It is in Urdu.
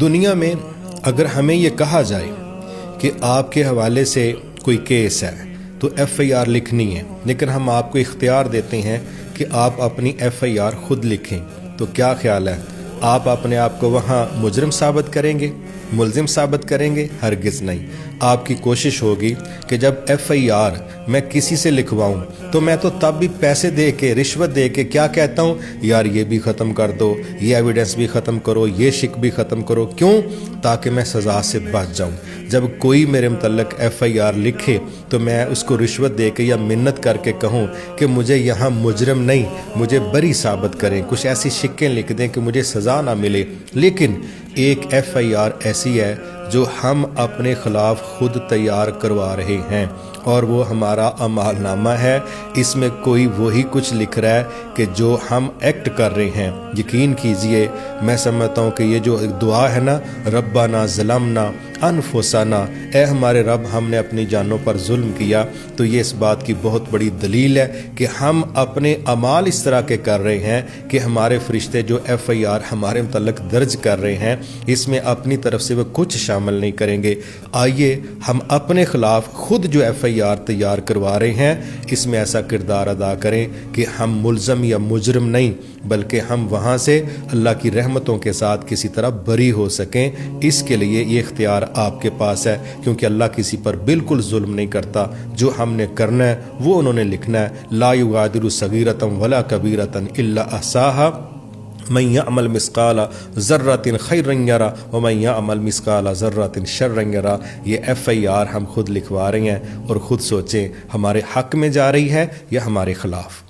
دنیا میں اگر ہمیں یہ کہا جائے کہ آپ کے حوالے سے کوئی کیس ہے تو ایف آئی آر لکھنی ہے، لیکن ہم آپ کو اختیار دیتے ہیں کہ آپ اپنی ایف آئی آر خود لکھیں، تو کیا خیال ہے؟ آپ اپنے آپ کو وہاں مجرم ثابت کریں گے، ملزم ثابت کریں گے؟ ہرگز نہیں۔ آپ کی کوشش ہوگی کہ جب ایف آئی آر میں کسی سے لکھواؤں تو میں تو تب بھی پیسے دے کے، رشوت دے کے کیا کہتا ہوں، یار یہ بھی ختم کر دو، یہ ایویڈنس بھی ختم کرو، یہ شک بھی ختم کرو۔ کیوں؟ تاکہ میں سزا سے بچ جاؤں۔ جب کوئی میرے متعلق ایف آئی آر لکھے تو میں اس کو رشوت دے کے یا منت کر کے کہوں کہ مجھے یہاں مجرم نہیں، مجھے بری ثابت کریں، کچھ ایسی شکیں لکھ دیں کہ مجھے سزا نہ ملے۔ لیکن ایک ایف آئی آر ایسی ہے جو ہم اپنے خلاف خود تیار کروا رہے ہیں، اور وہ ہمارا اعمال نامہ ہے۔ اس میں کوئی وہی کچھ لکھ رہا ہے کہ جو ہم ایکٹ کر رہے ہیں۔ یقین کیجئے، میں سمجھتا ہوں کہ یہ جو دعا ہے نا، ربنا ظلمنا انفسنا، اے ہمارے رب ہم نے اپنی جانوں پر ظلم کیا، تو یہ اس بات کی بہت بڑی دلیل ہے کہ ہم اپنے اعمال اس طرح کے کر رہے ہیں کہ ہمارے فرشتے جو ایف آئی آر ہمارے متعلق درج کر رہے ہیں، اس میں اپنی طرف سے وہ کچھ شامل نہیں کریں گے۔ آئیے ہم اپنے خلاف خود جو ایف آئی آر تیار کروا رہے ہیں، اس میں ایسا کردار ادا کریں کہ ہم ملزم یا مجرم نہیں، بلکہ ہم وہاں سے اللہ کی رحمتوں کے ساتھ کسی طرح بری ہو سکیں۔ اس کے لیے یہ اختیار آپ کے پاس ہے، کیونکہ اللہ کسی پر بالکل ظلم نہیں کرتا۔ جو ہم نے کرنا ہے وہ انہوں نے لکھنا ہے۔ لا یغادر صغیرۃ ولا کبیرۃ الا احصاها من یعمل مثقال ذرۃ خیرا یرہ ومن یعمل مثقال ذرۃ شرا یرہ۔ یہ ایف آئی آر ہم خود لکھوا رہے ہیں، اور خود سوچیں ہمارے حق میں جا رہی ہے یا ہمارے خلاف۔